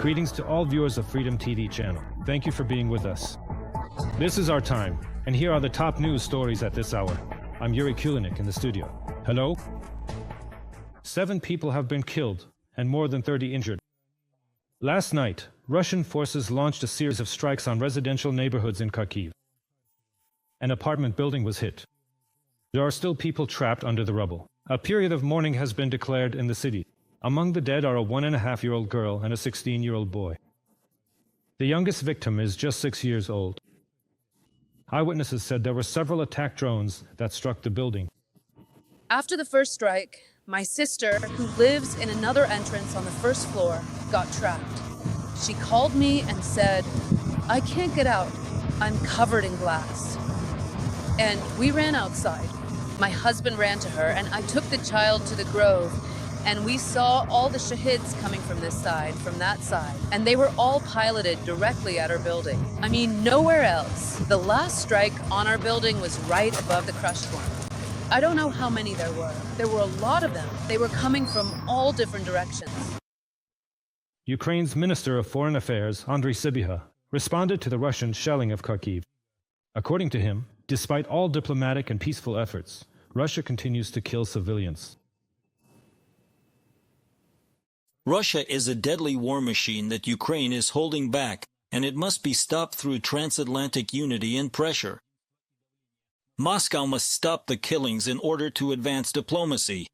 Greetings to all viewers of Freedom TV channel. Thank you for being with us. This is our time, and here are the top news stories at this hour. I'm Yuri Kulinik in the studio. Hello? 7 people have been killed and more than 30 injured. Last night, Russian forces launched a series of strikes on residential neighborhoods in Kharkiv. An apartment building was hit. There are still people trapped under the rubble. A period of mourning has been declared in the city. Among the dead are a 1.5-year-old girl and a 16-year-old boy. The youngest victim is just 6 years old. Eyewitnesses said there were several attack drones that struck the building. After the first strike, my sister, who lives in another entrance on the first floor, got trapped. She called me and said, "I can't get out. I'm covered in glass." And we ran outside. My husband ran to her, and I took the child to the grove, and we saw all the shahids coming from this side, from that side, and they were all piloted directly at our building. I mean, nowhere else. The last strike on our building was right above the crushed one. I don't know how many there were. There were a lot of them. They were coming from all different directions. Ukraine's Minister of Foreign Affairs, Andriy Sybiha, responded to the Russian shelling of Kharkiv. According to him, despite all diplomatic and peaceful efforts, Russia continues to kill civilians. Russia is a deadly war machine that Ukraine is holding back, and it must be stopped through transatlantic unity and pressure. Moscow must stop the killings in order to advance diplomacy.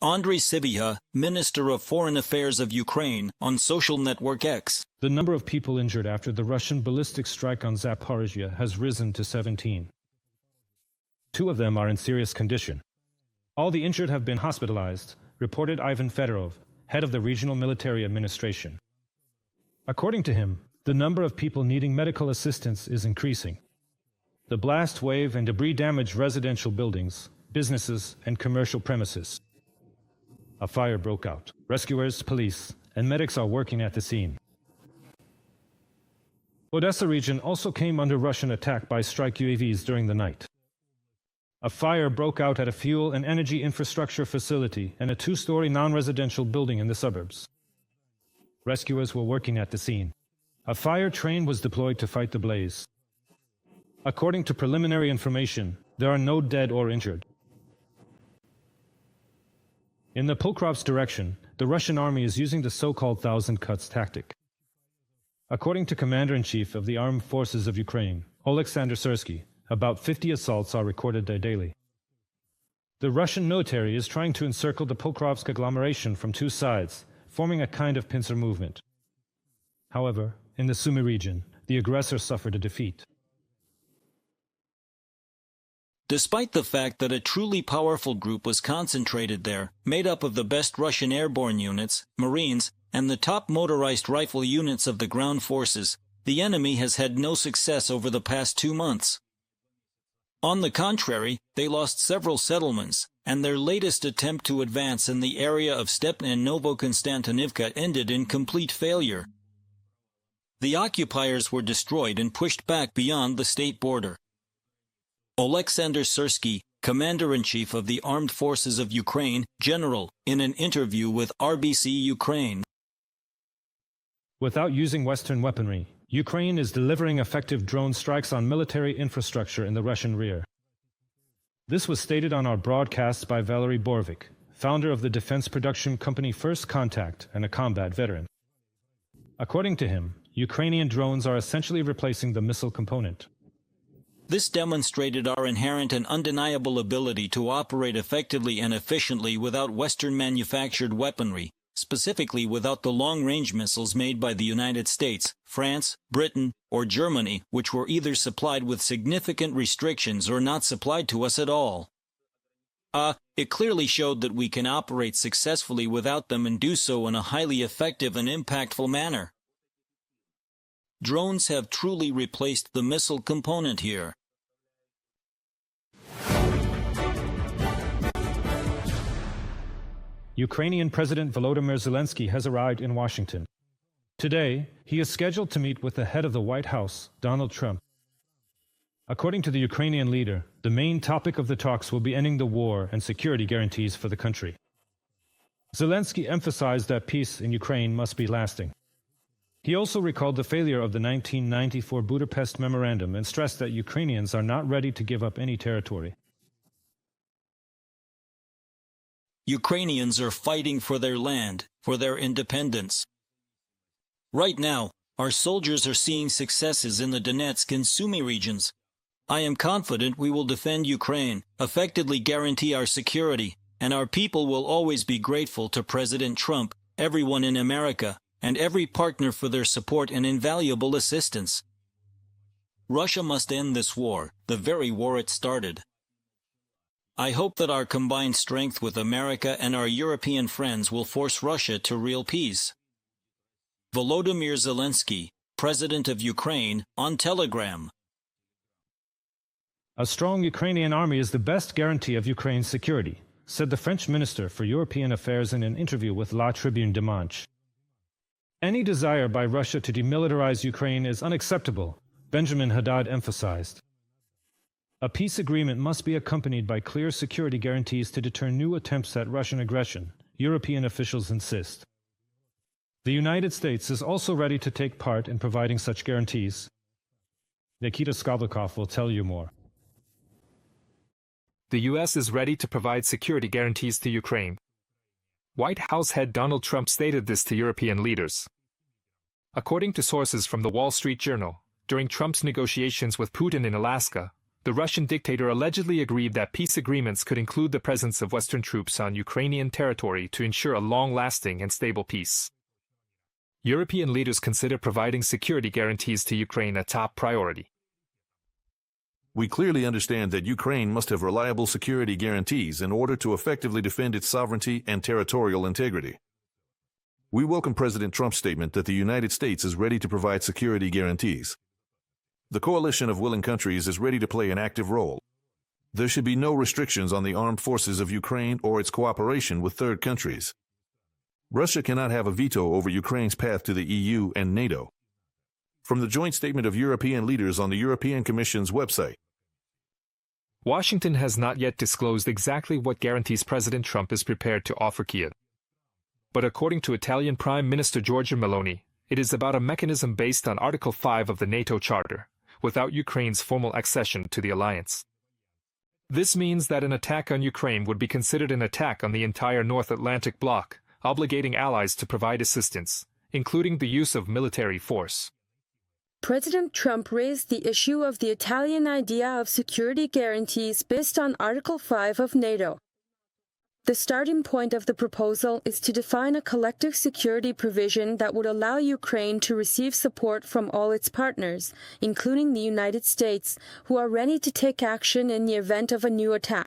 Andriy Sybiha, Minister of Foreign Affairs of Ukraine, on social network X. The number of people injured after the Russian ballistic strike on Zaporizhzhia has risen to 17. 2 of them are in serious condition. All the injured have been hospitalized, reported Ivan Fedorov, head of the Regional Military Administration. According to him, the number of people needing medical assistance is increasing. The blast wave and debris damaged residential buildings, businesses, and commercial premises. A fire broke out. Rescuers, police, and medics are working at the scene. Odesa region also came under Russian attack by strike UAVs during the night. A fire broke out at a fuel and energy infrastructure facility and a 2-story non-residential building in the suburbs. Rescuers were working at the scene. A fire train was deployed to fight the blaze. According to preliminary information, there are no dead or injured. In the Pokrovske direction, the Russian army is using the so-called thousand cuts tactic. According to Commander-in-Chief of the Armed Forces of Ukraine, Oleksandr Syrsky, about 50 assaults are recorded there daily. The Russian military is trying to encircle the Pokrovske agglomeration from 2 sides, forming a kind of pincer movement. However, in the Sumy region, the aggressor suffered a defeat. Despite the fact that a truly powerful group was concentrated there, made up of the best Russian airborne units, Marines, and the top motorized rifle units of the ground forces, the enemy has had no success over the past 2 months. On the contrary, they lost several settlements, and their latest attempt to advance in the area of Stepne and Novokonstantinivka ended in complete failure. The occupiers were destroyed and pushed back beyond the state border. Oleksandr Syrsky, Commander-in-Chief of the Armed Forces of Ukraine, General, in an interview with RBC Ukraine. Without using Western weaponry, Ukraine is delivering effective drone strikes on military infrastructure in the Russian rear. This was stated on our broadcast by Valery Borvik, founder of the defense production company First Contact and a combat veteran. According to him, Ukrainian drones are essentially replacing the missile component. This demonstrated our inherent and undeniable ability to operate effectively and efficiently without Western-manufactured weaponry, specifically without the long-range missiles made by the United States, France, Britain, or Germany, which were either supplied with significant restrictions or not supplied to us at all. It clearly showed that we can operate successfully without them and do so in a highly effective and impactful manner. Drones have truly replaced the missile component here. Ukrainian President Volodymyr Zelenskyy has arrived in Washington. Today, he is scheduled to meet with the head of the White House, Donald Trump. According to the Ukrainian leader, the main topic of the talks will be ending the war and security guarantees for the country. Zelenskyy emphasized that peace in Ukraine must be lasting. He also recalled the failure of the 1994 Budapest Memorandum and stressed that Ukrainians are not ready to give up any territory. Ukrainians are fighting for their land, for their independence. Right now, our soldiers are seeing successes in the Donetsk and Sumy regions. I am confident we will defend Ukraine, effectively guarantee our security, and our people will always be grateful to President Trump, everyone in America, and every partner for their support and invaluable assistance. Russia must end this war, the very war it started. I hope that our combined strength with America and our European friends will force Russia to real peace. Volodymyr Zelenskyy, President of Ukraine, on Telegram. A strong Ukrainian army is the best guarantee of Ukraine's security, said the French Minister for European Affairs in an interview with La Tribune Dimanche. Any desire by Russia to demilitarize Ukraine is unacceptable, Benjamin Haddad emphasized. A peace agreement must be accompanied by clear security guarantees to deter new attempts at Russian aggression, European officials insist. The United States is also ready to take part in providing such guarantees. Nikita Skoblikov will tell you more. The U.S. is ready to provide security guarantees to Ukraine. White House head Donald Trump stated this to European leaders. According to sources from the Wall Street Journal, during Trump's negotiations with Putin in Alaska, the Russian dictator allegedly agreed that peace agreements could include the presence of Western troops on Ukrainian territory to ensure a long-lasting and stable peace. European leaders consider providing security guarantees to Ukraine a top priority. We clearly understand that Ukraine must have reliable security guarantees in order to effectively defend its sovereignty and territorial integrity. We welcome President Trump's statement that the United States is ready to provide security guarantees. The coalition of willing countries is ready to play an active role. There should be no restrictions on the armed forces of Ukraine or its cooperation with third countries. Russia cannot have a veto over Ukraine's path to the EU and NATO. From the joint statement of European leaders on the European Commission's website, Washington has not yet disclosed exactly what guarantees President Trump is prepared to offer Kyiv. But according to Italian Prime Minister Giorgia Meloni, it is about a mechanism based on Article 5 of the NATO Charter, without Ukraine's formal accession to the alliance. This means that an attack on Ukraine would be considered an attack on the entire North Atlantic bloc, obligating allies to provide assistance, including the use of military force. President Trump raised the issue of the Italian idea of security guarantees based on Article 5 of NATO. The starting point of the proposal is to define a collective security provision that would allow Ukraine to receive support from all its partners, including the United States, who are ready to take action in the event of a new attack.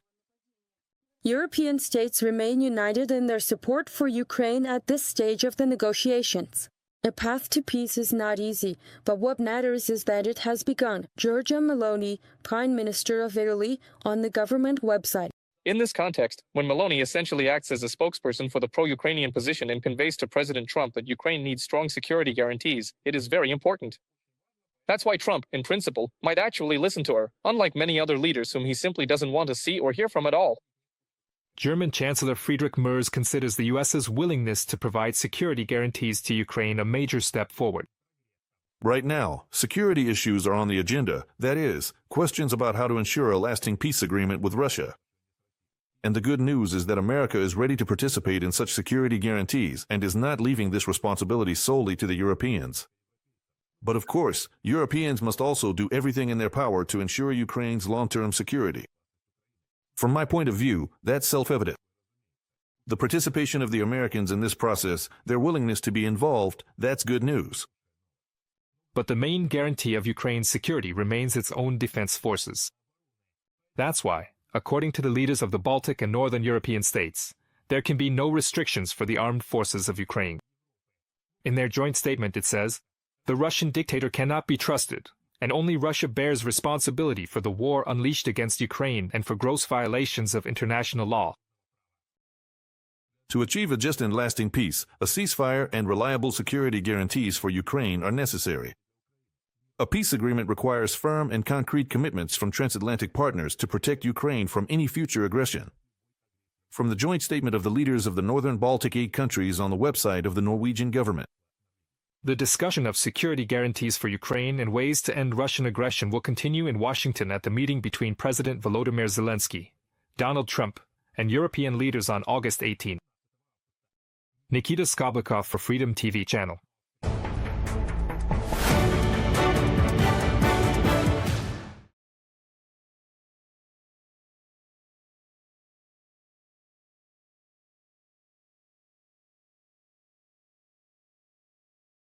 European states remain united in their support for Ukraine at this stage of the negotiations. A path to peace is not easy, but what matters is that it has begun. Giorgia Meloni, Prime Minister of Italy, on the government website. In this context, when Meloni essentially acts as a spokesperson for the pro-Ukrainian position and conveys to President Trump that Ukraine needs strong security guarantees, it is very important. That's why Trump, in principle, might actually listen to her, unlike many other leaders whom he simply doesn't want to see or hear from at all. German Chancellor Friedrich Merz considers the U.S.'s willingness to provide security guarantees to Ukraine a major step forward. right now, security issues are on the agenda, that is, questions about how to ensure a lasting peace agreement with Russia. And the good news is that America is ready to participate in such security guarantees and is not leaving this responsibility solely to the Europeans. But of course, Europeans must also do everything in their power to ensure Ukraine's long-term security. From my point of view, that's self-evident. The participation of the Americans in this process, their willingness to be involved, that's good news. But the main guarantee of Ukraine's security remains its own defense forces. That's why, according to the leaders of the Baltic and Northern European states, there can be no restrictions for the armed forces of Ukraine. In their joint statement it says, "The Russian dictator cannot be trusted, and only Russia bears responsibility for the war unleashed against Ukraine and for gross violations of international law." To achieve a just and lasting peace, a ceasefire and reliable security guarantees for Ukraine are necessary. A peace agreement requires firm and concrete commitments from transatlantic partners to protect Ukraine from any future aggression. From the joint statement of the leaders of the Northern Baltic 8 countries on the website of the Norwegian government. The discussion of security guarantees for Ukraine and ways to end Russian aggression will continue in Washington at the meeting between President Volodymyr Zelenskyy, Donald Trump, and European leaders on August 18. Nikita Skoblikov for Freedom TV channel.